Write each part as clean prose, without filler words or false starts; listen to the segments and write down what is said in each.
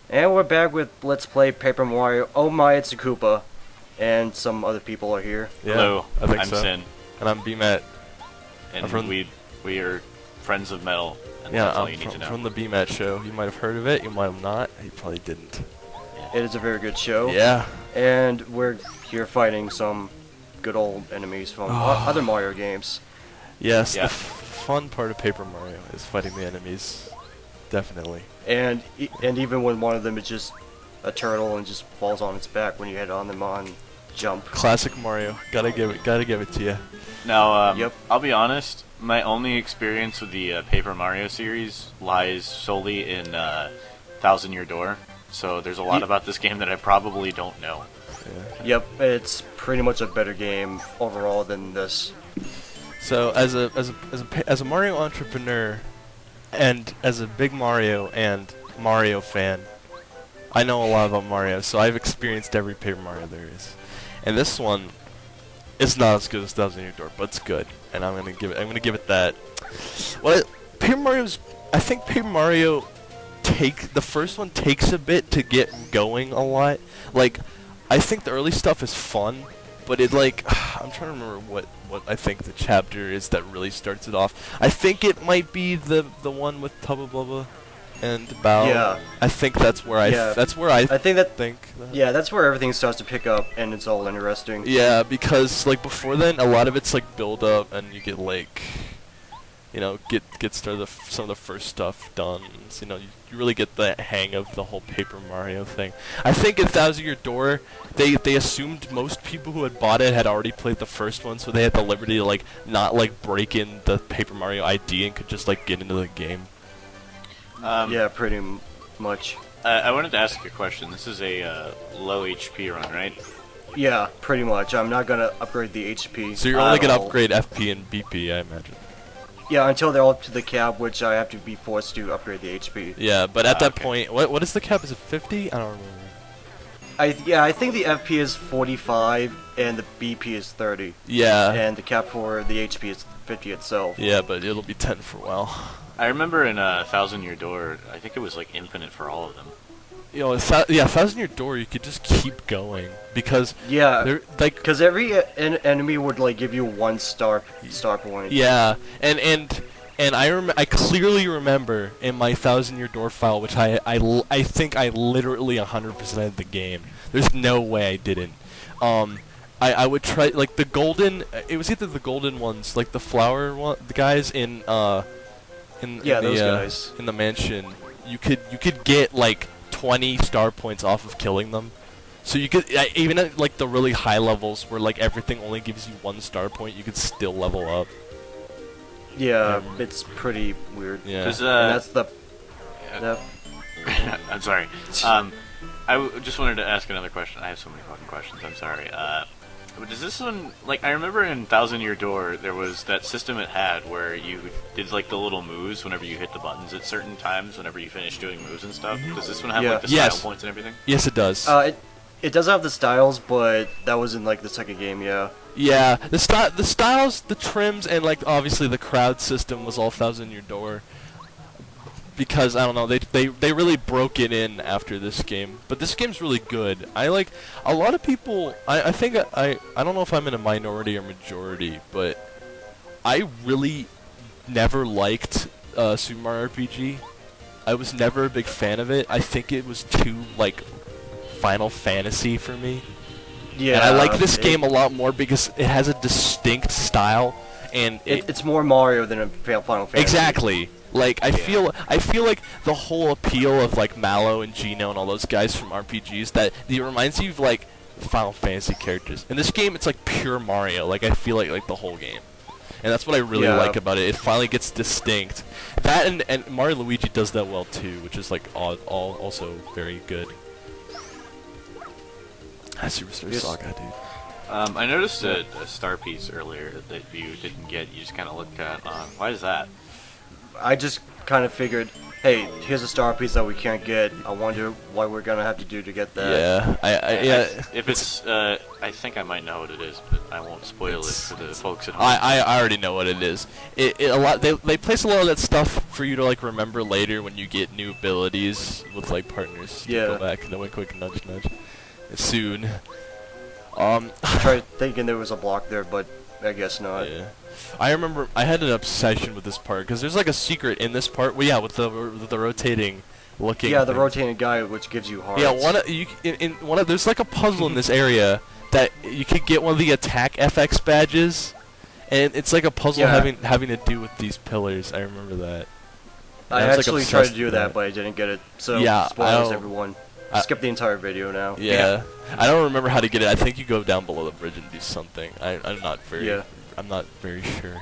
And we're back with Let's Play Paper Mario. Oh my, it's a Koopa. And some other people are here. Yeah, Hello, I think I'm so. Cyn, And I'm Bematt. and from- we are friends of metal, and Yeah, that's all I'm you need to know. from the Bematt show. You might have heard of it, you might have not. You probably didn't. It is a very good show. Yeah. And we're here fighting some good old enemies from other Mario games. Yes, Yeah. the fun part of Paper Mario is fighting the enemies. Definitely. And even when one of them is just a turtle and just falls on its back when you hit on them on jump. Classic Mario. Gotta give it to you. Now, Yep. I'll be honest, my only experience with the Paper Mario series lies solely in Thousand Year Door, so there's a lot about this game that I probably don't know. Yeah. Yep, it's pretty much a better game overall than this. So as a Mario entrepreneur, and as a big Mario and Mario fan, I know a lot about Mario. So I've experienced every Paper Mario there is, and this one is not as good as Thousand Year Door, but it's good, and I'm gonna give it that. Well, I think Paper Mario the first one takes a bit to get going a lot. Like, I think the early stuff is fun, but it I'm trying to remember what I think the chapter is that really starts it off. I think it might be the one with Tubba Blubba and Bao. Yeah. I think that's where I think that think. yeah, that's where everything starts to pick up and it's all interesting. Yeah, because before then, a lot of it's build up, and you get get started some of the first stuff done. So, you really get the hang of the whole Paper Mario thing. I think in Thousand Year Door, they assumed most people who had bought it had already played the first one, so they had the liberty to not break in the Paper Mario ID and could just get into the game. Yeah, pretty much. I wanted to ask you a question. This is a low HP run, right? Yeah, pretty much. I'm not gonna upgrade the HP. So you're only at gonna all. upgrade FP and BP, I imagine. Yeah, until they're all up to the cap, which I have to be forced to upgrade the HP. Yeah, but at that okay. point, what is the cap? Is it 50? I don't remember. I think the FP is 45 and the BP is 30. Yeah. And the cap for the HP is 50 itself. Yeah, but it'll be 10 for a while. I remember in Thousand Year Door, I think it was infinite for all of them. Thousand Year Door, you could just keep going because Yeah, they're because every enemy would give you one star point. Yeah, and I clearly remember in my Thousand Year Door file, which I think I literally 100%ed the game. There's no way I didn't. I would try the golden. It was either the golden ones, the flower one, the guys in those guys in the mansion. You could get 20 star points off of killing them. So you could even at the really high levels where everything only gives you 1 star point, you could still level up. Yeah, it's pretty weird. Yeah. Because And that's the. I'm sorry. Just wanted to ask another question. I have so many fucking questions. I'm sorry. Does this one I remember in Thousand Year Door there was that system it had where you did the little moves whenever you hit the buttons at certain times whenever you finish doing moves and stuff. Does this one have Yeah. the style Yes. points and everything? Yes, it does. It does have the styles, but that was in the second game. Yeah. Yeah, the styles, the trims, and obviously the crowd system was all Thousand Year Door. Because I don't know, they really broke it in after this game. But this game's really good. A lot of people. I think I don't know if I'm in a minority or majority, but I really never liked Super Mario RPG. I was never a big fan of it. I think it was too Final Fantasy for me. Yeah. And I like this game a lot more because it has a distinct style, and it's more Mario than a Final Fantasy. exactly. I feel the whole appeal of Mallow and Geno and all those guys from RPGs that it reminds you of Final Fantasy characters. In this game, it's pure Mario. I feel like the whole game, and that's what I really like about it. It finally gets distinct. That and Mario Luigi does that well too, which is all also very good. Superstar Saga, dude. I noticed a star piece earlier that you didn't get. You just kind of looked at. Why is that? I just kind of figured hey, here's a star piece that we can't get. I wonder what we're gonna have to do to get that. Yeah, If it's, I think I might know what it is, but I won't spoil it for the folks at home. I already know what it is. They place a lot of that stuff for you to like remember later when you get new abilities with like partners. Yeah. Go back and then one quick nudge. Soon. I tried thinking there was a block there, but I guess not. Yeah. I remember I had an obsession with this part because there's like a secret in this part. Well, yeah, with the rotating looking. Yeah, the things. rotating guy, which gives you hearts. Yeah, there's like a puzzle in this area that you could get one of the attack FX badges, and it's like a puzzle having to do with these pillars. I remember that. I was, actually like, tried to obsessed do with that, but I didn't get it. So Yeah, spoilers, everyone. Skip the entire video now. Yeah. I don't remember how to get it. I think you go down below the bridge and do something. I'm not very. Yeah. I'm not very sure.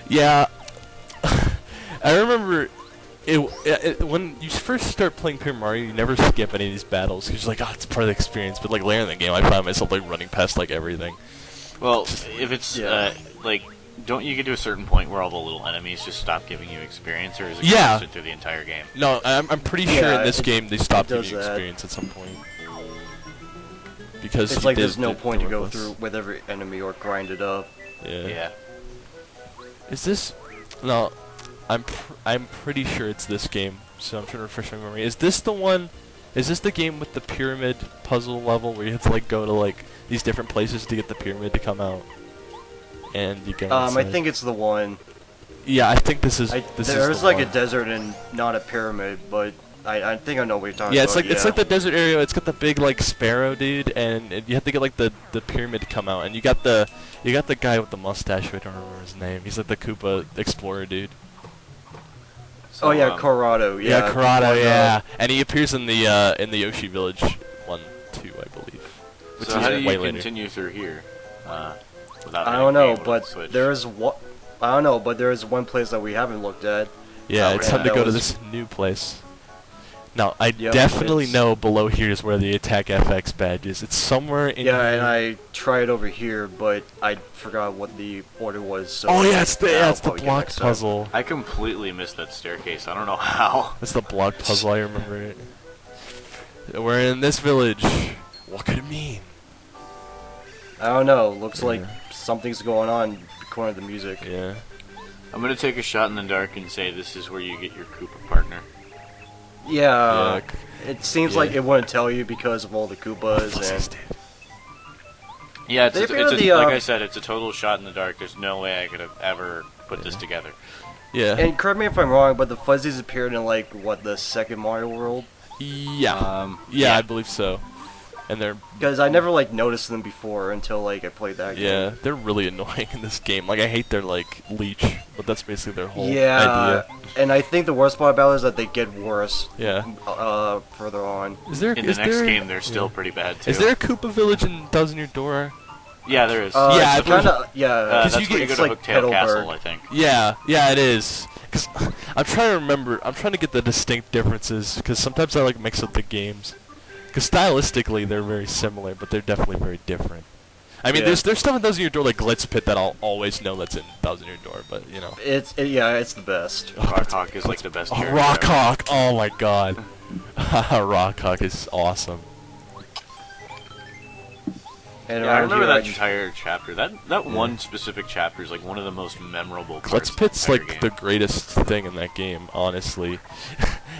Yeah, I remember when you first start playing Paper Mario, you never skip any of these battles because you're like, oh, it's part of the experience. But like later in the game, I found myself like running past like everything. Well, if it's like, don't you get to a certain point where all the little enemies just stop giving you experience, or is it constant through the entire game? No, I'm pretty sure in this game they stop giving you that. experience at some point. Because it's like there's no point to go through with every enemy or grind it up. Yeah. Is this? No, I'm pretty sure it's this game. So I'm trying to refresh my memory. Is this the one? Is this the game with the pyramid puzzle level where you have to like go to like these different places to get the pyramid to come out? And you go. I think it's the one. Yeah, I think this is. There's like a desert and not a pyramid, but I think I know what you're talking about. Yeah, it's like the desert area. It's got the big like sparrow dude, and you have to get like the pyramid to come out. And you got the guy with the mustache. I don't remember his name. He's like the Koopa explorer dude. So, Corrado. Yeah, Corrado. Yeah, and he appears in the Yoshi Village 1, 2, I believe. Which so how do you continue through here? Without I don't know, but there is one place that we haven't looked at. Yeah, it's time to go to this new place. Now, I definitely know below here is where the Attack FX badge is. It's somewhere in here. And I tried over here, but I forgot what the order was. So it's the block puzzle. I completely missed that staircase. I don't know how. That's the block puzzle, I remember it. We're in this village. What could it mean? I don't know. Looks like something's going on according to the music. Yeah. I'm going to take a shot in the dark and say this is where you get your Koopa partner. Yeah, it seems like it wouldn't tell you because of all the Koopas and. Yeah, like I said, it's a total shot in the dark. There's no way I could have ever put this together. Yeah. And correct me if I'm wrong, but the Fuzzies appeared in like the second Mario World. Yeah. I believe so. And they're because I never like noticed them before until like I played that game. Yeah, they're really annoying in this game. Like I hate their like leech, but that's basically their whole idea. And I think the worst part about it is that they get worse. Yeah. Further on. In the next game, they're still pretty bad too. Is there a Koopa Village in Thousand Year Door? Yeah, there is. That's where you go to Hooktail Castle, I think. Yeah, it is. Cause I'm trying to remember. I'm trying to get the distinct differences because sometimes I like mix up the games. Because stylistically they're very similar, but they're definitely very different. I mean, there's stuff in Thousand Year Door like Glitz Pit that I'll always know that's in Thousand Year Door, but you know. It's the best. Rockhawk is like the best. Rockhawk! Oh my god, Rockhawk is awesome. And I remember that entire chapter. That one specific chapter is like one of the most memorable parts. Glitz Pit's like the greatest thing in that game, honestly.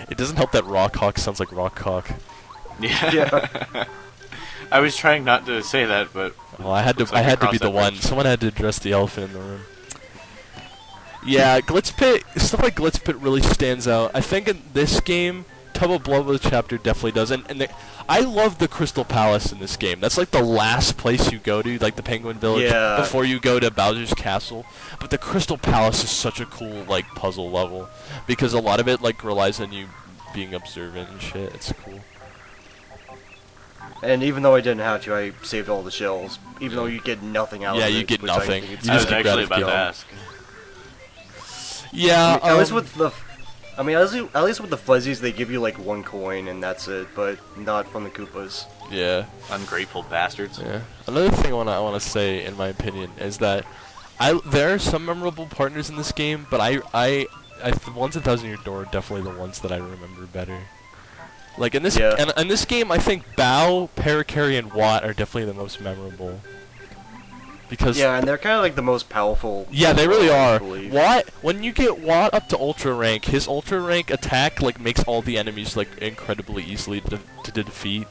It doesn't help that Rockhawk sounds like Rockhawk. Yeah. I was trying not to say that, but well, I had to be the one. Someone had to address the elephant in the room. Yeah, Glitz Pit, stuff like Glitz Pit really stands out. I think in this game, Tub of Blood with chapter definitely does. And I love the Crystal Palace in this game. That's like the last place you go to, like the Penguin Village, before you go to Bowser's Castle. But the Crystal Palace is such a cool like puzzle level because a lot of it like relies on you being observant and shit. It's cool. And even though I didn't have to, I saved all the shells. Even though you get nothing out of it. Yeah, you get nothing. I was actually about to ask. Yeah, at least with the Fuzzies, they give you like 1 coin and that's it, but not from the Koopas. Yeah. Ungrateful bastards. Yeah. Another thing I want to say, in my opinion, is that there are some memorable partners in this game, but I the ones in Thousand Year Door are definitely the ones that I remember better. Like in this, Yeah. and in this game, I think Bao, Parakarry, and Watt are definitely the most memorable. Because Yeah, and they're kind of like the most powerful. yeah, they really I are. believe. Watt, when you get Watt up to Ultra Rank, his Ultra Rank attack like makes all the enemies like incredibly easily to defeat.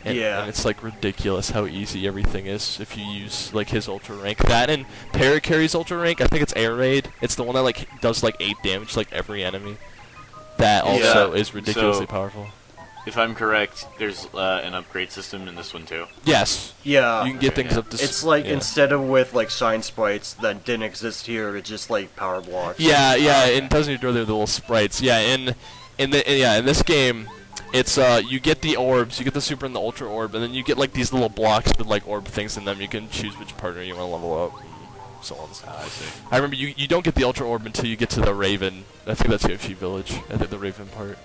And, Yeah. and it's like ridiculous how easy everything is if you use like his Ultra Rank. That and Parakarry's Ultra Rank, I think it's Air Raid. It's the one that like does like 8 damage to like every enemy. That also is ridiculously So- powerful. If I'm correct, there's an upgrade system in this one too. Yes, Yeah. you can get things yeah. up to. It's like yeah. instead of with like shine sprites that didn't exist here, it's just like power blocks. Yeah, yeah. In Thousand Year Door, they're the little sprites. Yeah, in this game, it's you get the orbs, you get the super and the ultra orb, and then you get like these little blocks with like orb things in them. You can choose which partner you want to level up, and so on. I see. I remember you don't get the ultra orb until you get to the Raven. I think that's Yoshi Village. I think the Raven part.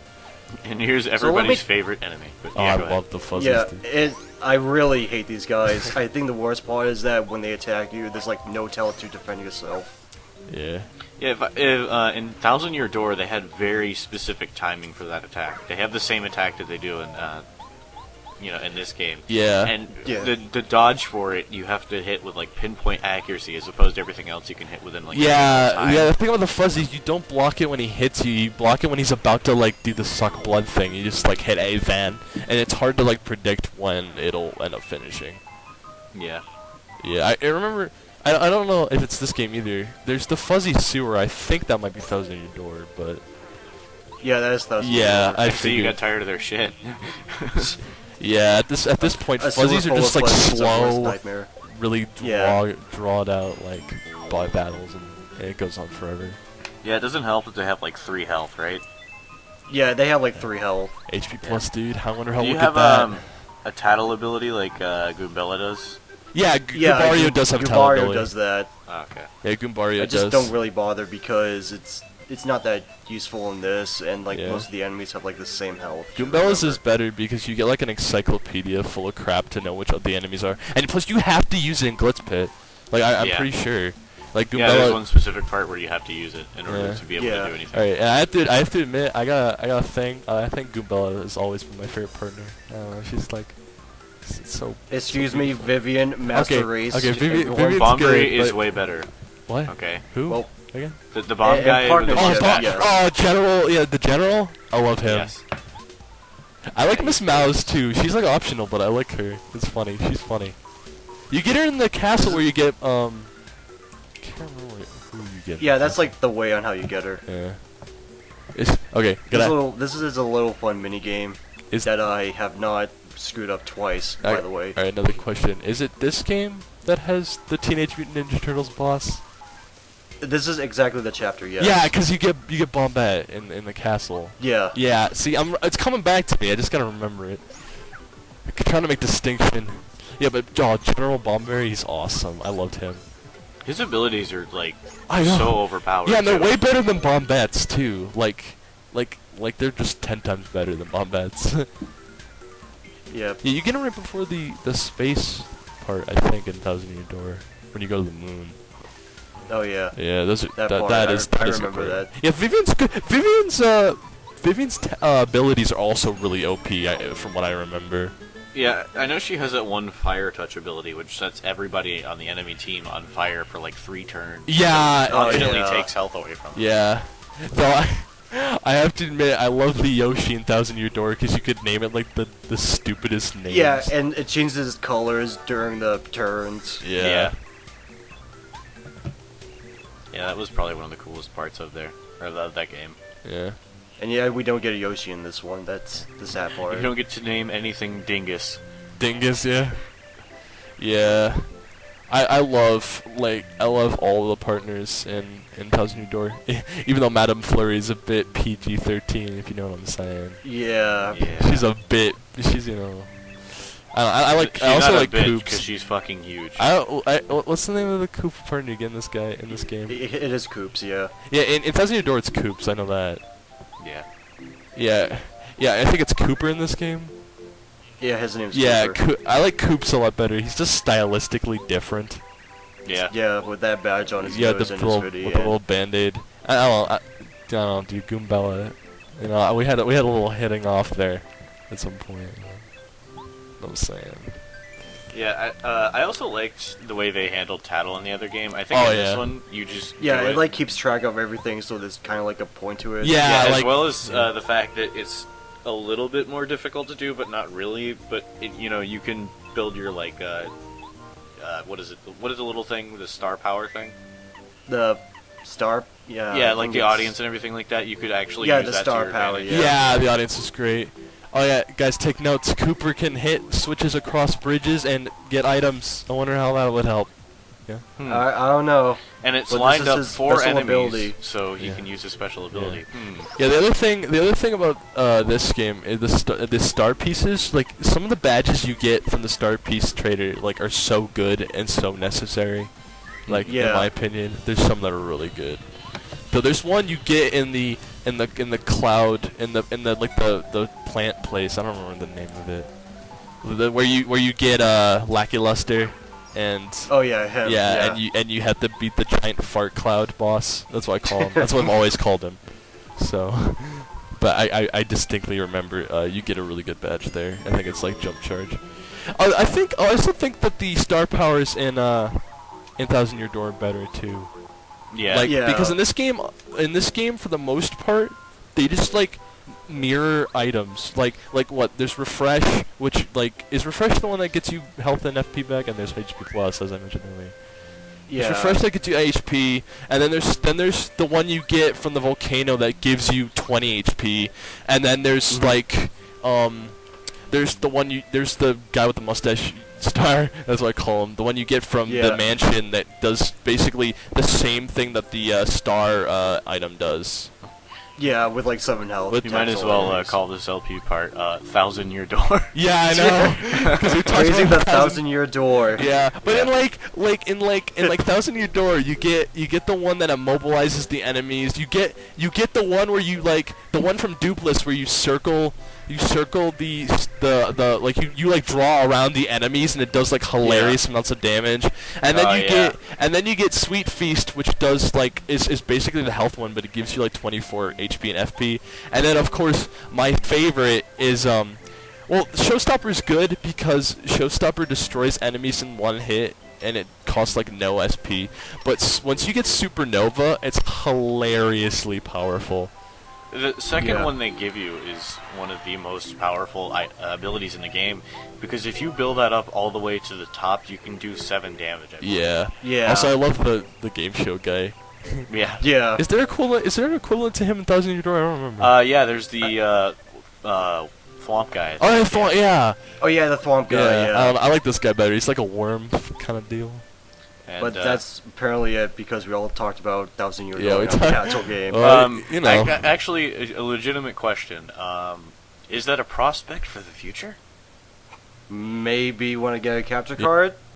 And here's let everybody's me- favorite enemy. But Oh, yeah, I go ahead. love the fuzzies. Yeah, dude. I really hate these guys. I think the worst part is that when they attack you, there's like no tell to defend yourself. Yeah. Yeah, if in Thousand Year Door, they had very specific timing for that attack. They have the same attack that they do in, in this game. Yeah. And Yeah. the dodge for it, you have to hit with like pinpoint accuracy, as opposed to everything else you can hit within like. Yeah, time. yeah. The thing about the fuzzies, you don't block it when he hits you. You block it when he's about to like do the suck blood thing. You just like hit A Van, and it's hard to like predict when it'll end up finishing. Yeah. Yeah, I remember. I don't know if it's this game either. There's the fuzzy sewer. I think that might be Thousand Year Door, but Yeah, that is Thousand yeah, Year I See, you figured. got tired of their shit. Yeah, at this point, Door. A fuzzies sewer are full just of like fuzzies is a worst slow, nightmare. really Yeah. drawed out like battles, and it goes on forever. Yeah, it doesn't help that they have like 3 health, right? Yeah, they have like 3 health. HP plus, dude. I wonder how Do you we'll have get that. a tattle ability like Goombella does? Yeah, Yeah, Goombario does have Goombario talent. does that. Oh, okay. Yeah, Goombario I just does. don't really bother because it's not that useful in this, and like Yeah. most of the enemies have like the same health. Goombella's remember. is better because you get like an encyclopedia full of crap to know which of the enemies are, and plus you have to use it in Glitz Pit. Like I'm Yeah. pretty sure. Like Yeah, there's Goombella. one specific part where you have to use it in order Yeah. to be able Yeah. to do anything. Alright, and I have to admit, I got a thing. I think Goombella has always been my favorite partner. I don't know, she's like, it's so. Excuse so me, beautiful. Vivian, Master Okay, Race. okay, Vivian- everyone- Vivian's Bomberry good, is but- way better. What? Okay. Who? Well, Again? The bomb And guy. with the partnership, mustache. yeah. Oh, General. Yeah, the General. I love him. Yes. I like Miss Mouse too. She's like optional, but I like her. It's funny. She's funny. You get her in the castle where you get can't remember who you get. in Yeah, the that's castle. like the way on how you get her. Yeah. It's, okay. This is a little fun mini game Is that I have not screwed up twice. By the way, Alright, another question. Is it this game that has the Teenage Mutant Ninja Turtles boss? this is exactly the chapter. Yes. Yeah, because you get Bombette in the castle. Yeah. Yeah. See, it's coming back to me. I just gotta remember it. I'm trying to make distinction. Yeah, but General Bomberry, he's awesome. I loved him. His abilities are like I know. so overpowered. Yeah, and they're too. way better than Bombette's too. Like they're just 10 times better than Bombette's. Yeah. Yeah, you get it right before the space part, I think, in Thousand Year Door when you go to the moon. Oh yeah. Yeah, those are That part, that I is re- I that is remember great. that. Yeah, Vivian's good. Vivian's abilities are also really OP from what I remember. Yeah, I know she has that one fire touch ability, which sets everybody on the enemy team on fire for like 3 turns. Yeah, It Oh, constantly yeah. takes health away from them. yeah. Though I have to admit, I love the Yoshi in Thousand Year Door because you could name it like the stupidest names. Yeah, and it changes colors during the turns. yeah. Yeah, that was probably one of the coolest parts of that game. Yeah. And yeah, we don't get a Yoshi in this one. That's the sad part. You don't get to name anything Dingus. Dingus, yeah. Yeah. I love all the partners in Thousand Year Door. Even though Madame Flurry is a bit PG-13, if you know what I'm saying. Yeah. Yeah. She's you know. I like. She's I also not like a bitch Koops. because she's fucking huge. What's the name of the Koop partner again? This guy in this game. It is Coops, yeah. Yeah, in Thousand Year Door it's Koops. I know that. Yeah. Yeah, yeah. I think it's Cooper in this game. Yeah, his name's Yeah, Cooper. I like Koops a lot better. He's just stylistically different. Yeah. Yeah, with that badge on his Yeah, nose the and little, his hoodie. with the little band-aid. I don't know, dude, Goombella. You know, we had a little hitting off there at some point. You know what I'm saying? Yeah, I also liked the way they handled Tattle in the other game. I think Oh, in this yeah. one, you just Yeah, do it like keeps track of everything, so there's kind of like a point to it. Yeah, as like, well as the fact that it's a little bit more difficult to do, but not really. But you know, you can build your like what is it? What is the little thing? The star power thing? The star. Yeah. Yeah, I like think the it's- audience and everything like that. You could actually Yeah, use the that star to your power, advantage. yeah, the audience is great. Oh yeah, guys, take notes. Cooper can hit switches across bridges and get items. I wonder how that would help. Yeah. I don't know. And it's But this lined is up his for special enemies, ability. so he Yeah. can use his special ability. Yeah, the other thing about this game is the star pieces. Like some of the badges you get from the star piece trader, like are so good and so necessary. Like in Yeah. my opinion, there's some that are really good. So there's one you get in the cloud in the like the plant place. I don't remember the name of it. Where you get Lackluster and. Oh yeah, him. Yeah, and you have to beat the giant fart cloud boss. That's what I call him. That's what I've always called him. So, but I distinctly remember you get a really good badge there. I think it's like jump charge. I also think that the star powers in Thousand Year Door are better too. Yeah. Like Yeah. because in this game for the most part they just like mirror items. Like what? There's refresh, which like is refresh the one that gets you health and FP back, and there's HP plus as I mentioned earlier. Yeah. There's refresh that gets you HP, and then there's the one you get from the volcano that gives you 20 HP, and then there's like there's the guy with the mustache star, that's what I call him, the one you get from Yeah. the mansion that does basically the same thing that the star item does. Yeah, with like 7 health. With- You might as Tackle well enemies. call this LP part 1000 Year Door. Yeah, I know. 'Cause we talked Raising the about 1,000-year door. Yeah, but Yeah. in Thousand Year Door, you get the one that immobilizes the enemies. You get the one where you like the one from Dupless where you circle the like you like draw around the enemies and it does like hilarious amounts of damage. And then you get Sweet Feast, which does like is basically the health one, but it gives you like 24 HP and FP. And then of course my favorite is well, Showstopper is good because Showstopper destroys enemies in one hit, and it costs like no SP. But once you get Supernova, it's hilariously powerful. The second Yeah. one they give you is one of the most powerful abilities in the game, because if you build that up all the way to the top, you can do 7 damage. I believe. Yeah. Yeah. Also, I love the game show guy. Yeah. Yeah. Is there an equivalent to him in Thousand Year Door? I don't remember. Yeah, there's the Thwomp guy. Oh, I thought, yeah. Oh yeah, the Thwomp guy. Yeah. I like this guy better. He's like a worm kind of deal. And, But that's apparently it because we all talked about 1,000-year Yeah, door we in the talked- actual game. you know. actually, a legitimate question. Is that a prospect for the future? Maybe want to get a capture card?